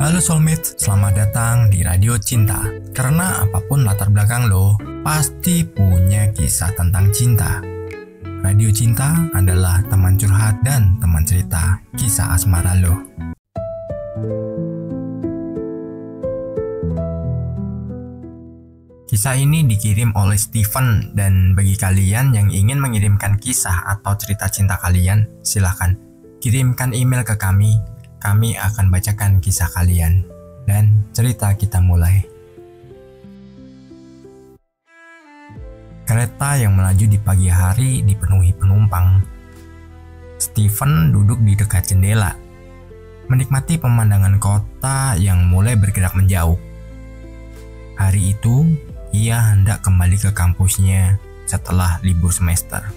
Halo soulmate, selamat datang di Radio Cinta. Karena apapun latar belakang lo, pasti punya kisah tentang cinta. Radio Cinta adalah teman curhat dan teman cerita kisah asmara lo. Kisah ini dikirim oleh Steven, dan bagi kalian yang ingin mengirimkan kisah atau cerita cinta kalian, silahkan kirimkan email ke kami. Kami akan bacakan kisah kalian dan cerita kita mulai. Kereta yang melaju di pagi hari dipenuhi penumpang. Steven duduk di dekat jendela, menikmati pemandangan kota yang mulai bergerak menjauh. Hari itu, ia hendak kembali ke kampusnya setelah libur semester.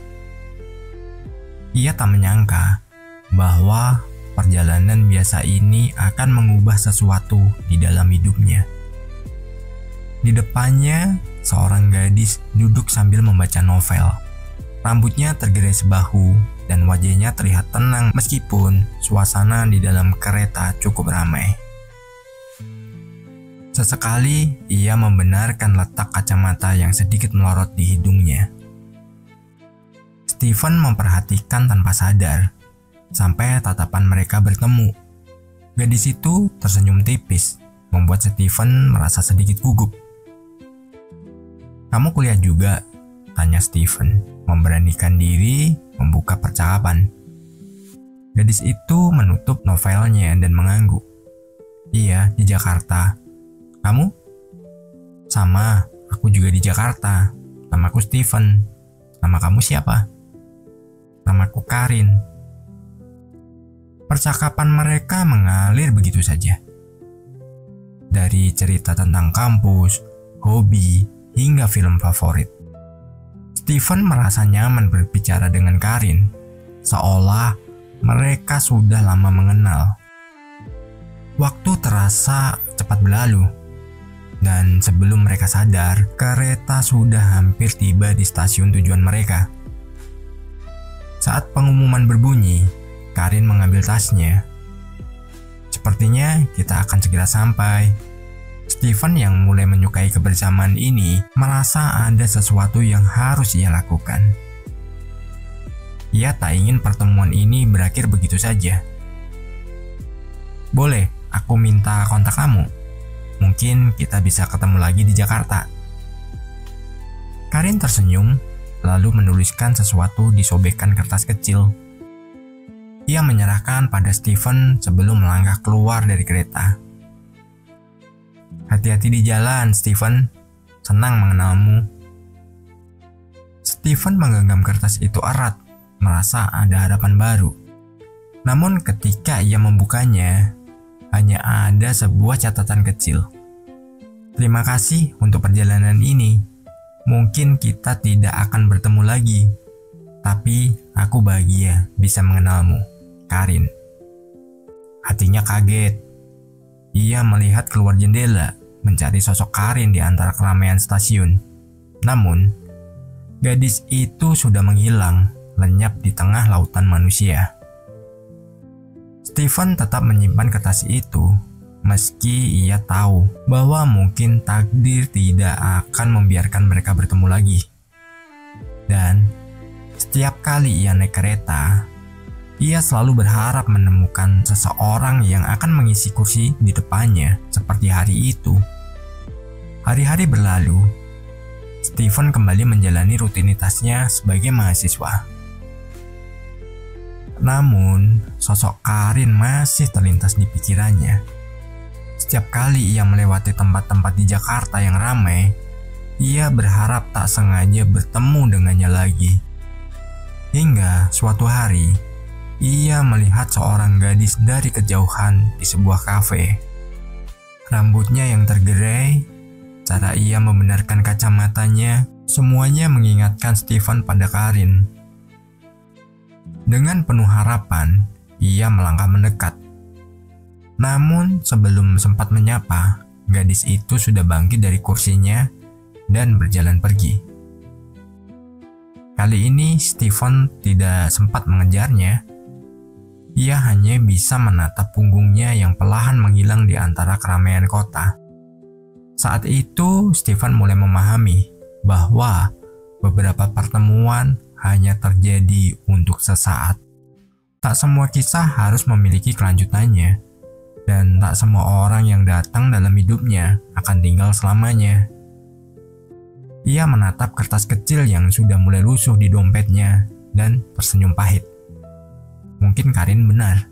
Ia tak menyangka bahwa perjalanan biasa ini akan mengubah sesuatu di dalam hidupnya. Di depannya, seorang gadis duduk sambil membaca novel. Rambutnya tergerai sebahu dan wajahnya terlihat tenang meskipun suasana di dalam kereta cukup ramai. Sesekali, ia membenarkan letak kacamata yang sedikit melorot di hidungnya. Steven memperhatikan tanpa sadar sampai tatapan mereka bertemu. Gadis itu tersenyum tipis, membuat Steven merasa sedikit gugup. "Kamu kuliah juga?" tanya Steven, memberanikan diri membuka percakapan. Gadis itu menutup novelnya dan mengangguk. "Iya, di Jakarta. Kamu?" "Sama, aku juga di Jakarta. Namaku Steven. Nama kamu siapa?" "Namaku Karin." Percakapan mereka mengalir begitu saja. Dari cerita tentang kampus, hobi, hingga film favorit. Steven merasa nyaman berbicara dengan Karin, seolah mereka sudah lama mengenal. Waktu terasa cepat berlalu, dan sebelum mereka sadar, kereta sudah hampir tiba di stasiun tujuan mereka. Saat pengumuman berbunyi, Karin mengambil tasnya. "Sepertinya kita akan segera sampai." Steven yang mulai menyukai kebersamaan ini merasa ada sesuatu yang harus ia lakukan. Ia tak ingin pertemuan ini berakhir begitu saja. "Boleh, aku minta kontak kamu. Mungkin kita bisa ketemu lagi di Jakarta." Karin tersenyum, lalu menuliskan sesuatu di sobekan kertas kecil. Ia menyerahkan pada Steven sebelum melangkah keluar dari kereta. "Hati-hati di jalan, Steven. Senang mengenalmu." Steven menggenggam kertas itu erat, merasa ada harapan baru. Namun ketika ia membukanya, hanya ada sebuah catatan kecil. "Terima kasih untuk perjalanan ini. Mungkin kita tidak akan bertemu lagi, tapi aku bahagia bisa mengenalmu, Karin." Hatinya kaget. Ia melihat keluar jendela, mencari sosok Karin di antara keramaian stasiun. Namun, gadis itu sudah menghilang, lenyap di tengah lautan manusia. Steven tetap menyimpan kertas itu, meski ia tahu bahwa mungkin takdir tidak akan membiarkan mereka bertemu lagi. Dan setiap kali ia naik kereta, ia selalu berharap menemukan seseorang yang akan mengisi kursi di depannya seperti hari itu. Hari-hari berlalu, Steven kembali menjalani rutinitasnya sebagai mahasiswa. Namun, sosok Karin masih terlintas di pikirannya. Setiap kali ia melewati tempat-tempat di Jakarta yang ramai, ia berharap tak sengaja bertemu dengannya lagi. Hingga suatu hari, ia melihat seorang gadis dari kejauhan di sebuah kafe. Rambutnya yang tergerai, cara ia membenarkan kacamatanya, semuanya mengingatkan Steven pada Karin. Dengan penuh harapan, ia melangkah mendekat. Namun sebelum sempat menyapa, gadis itu sudah bangkit dari kursinya dan berjalan pergi. Kali ini Steven tidak sempat mengejarnya. Ia hanya bisa menatap punggungnya yang perlahan menghilang di antara keramaian kota. Saat itu, Stephen mulai memahami bahwa beberapa pertemuan hanya terjadi untuk sesaat. Tak semua kisah harus memiliki kelanjutannya, dan tak semua orang yang datang dalam hidupnya akan tinggal selamanya. Ia menatap kertas kecil yang sudah mulai lusuh di dompetnya dan tersenyum pahit. Mungkin Karin benar.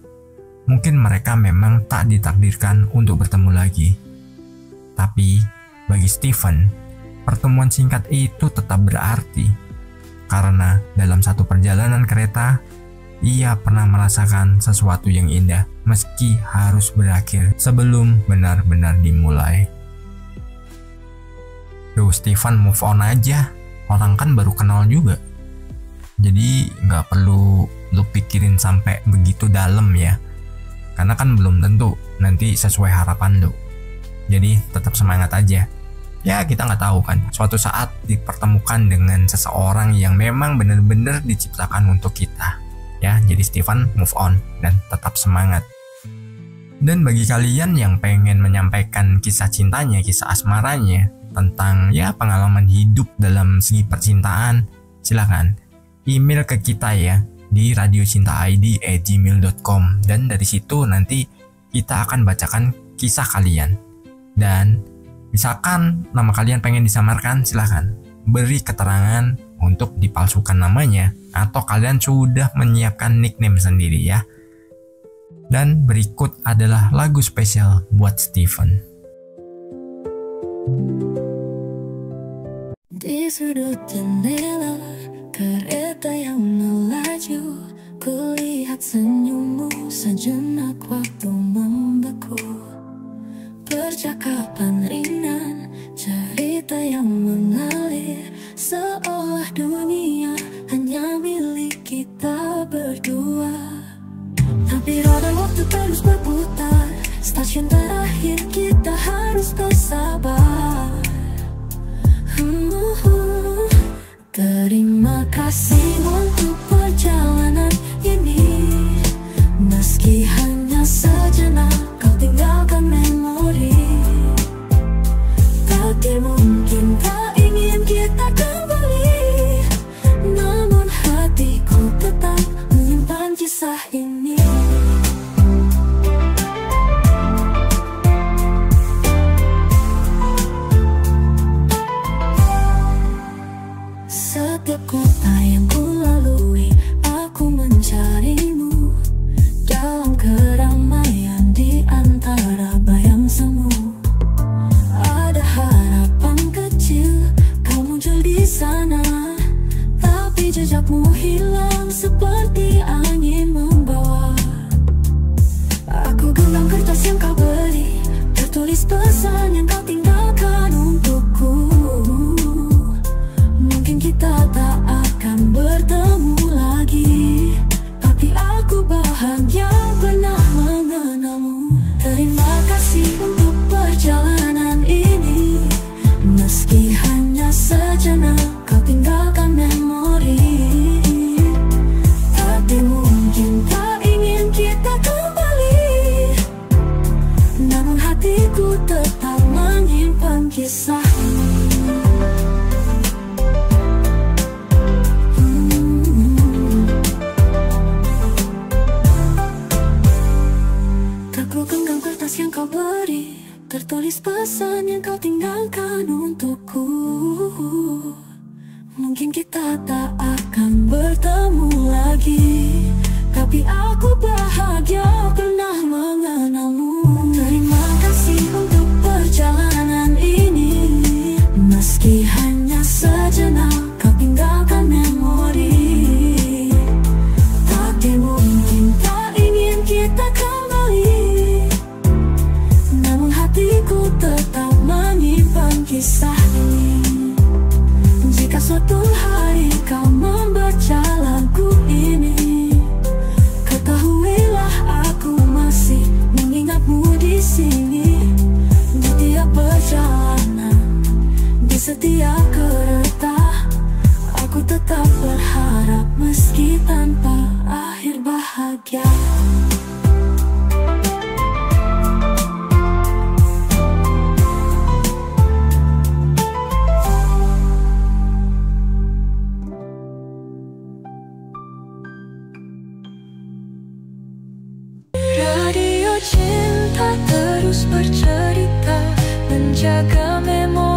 Mungkin mereka memang tak ditakdirkan untuk bertemu lagi. Tapi bagi Stephen, pertemuan singkat itu tetap berarti. Karena dalam satu perjalanan kereta, ia pernah merasakan sesuatu yang indah meski harus berakhir sebelum benar-benar dimulai. Duh, Stephen, move on aja. Orang kan baru kenal juga. Jadi nggak perlu lu pikirin sampai begitu dalam ya. Karena kan belum tentu nanti sesuai harapan lu. Jadi tetap semangat aja. Ya kita nggak tahu kan, suatu saat dipertemukan dengan seseorang yang memang benar-benar diciptakan untuk kita. Ya, jadi Stephen move on dan tetap semangat. Dan bagi kalian yang pengen menyampaikan kisah cintanya, kisah asmaranya, tentang ya pengalaman hidup dalam segi percintaan, silakan email ke kita ya di radiocintaid@gmail.com, dan dari situ nanti kita akan bacakan kisah kalian. Dan misalkan nama kalian pengen disamarkan, silakan beri keterangan untuk dipalsukan namanya, atau kalian sudah menyiapkan nickname sendiri ya. Dan berikut adalah lagu spesial buat Stephen. Di sudut jendela kereta yang melaju, kulihat senyummu sejenak waktu membeku. Percakapan ringan, cerita yang mengalir, seolah dunia hanya milik kita berdua. Tapi roda waktu terus berputar, stasiun terakhir kita harus bersabar. Terima kasih untuk perjalanan ini, meski hanya sejenak kau tinggalkan memori. Takdir mungkin tak ingin kita kembali, namun hatiku tetap menyimpan kisah ini. Setiap kota yang ku lalui, aku mencarimu dalam keramaian di antara bayang semu. Ada harapan kecil, kau muncul di sana, tapi jejakmu hilang seperti angin membawa. Aku genggam kertas yang kau beri, tertulis pesan yang kau tinggalkan untukku. Mungkin kita tak akan bertemu lagi, tapi aku bahagia pernah mengenalmu. Terima kasih untuk perjalanan ini, meski hanya sejenak kau tinggalkan memori. Tapi mungkin tak ingin kita kembali, namun hatiku tetap menyimpan kisah ini. Yang kau beri, tertulis pesan yang kau tinggalkan untukku. Mungkin kita tak akan bertemu lagi, tapi aku bahagia pernah mengenalmu. Terima kasih untuk perjalanan ini, meski hanya sejenak kau tinggalkan memori. Tapi mungkin tak ingin kita kembali, hatiku tetap menyimpan kisah ini. Jika suatu hari kau membaca lagu ini, ketahuilah aku masih mengingatmu. terus bercerita, menjaga memori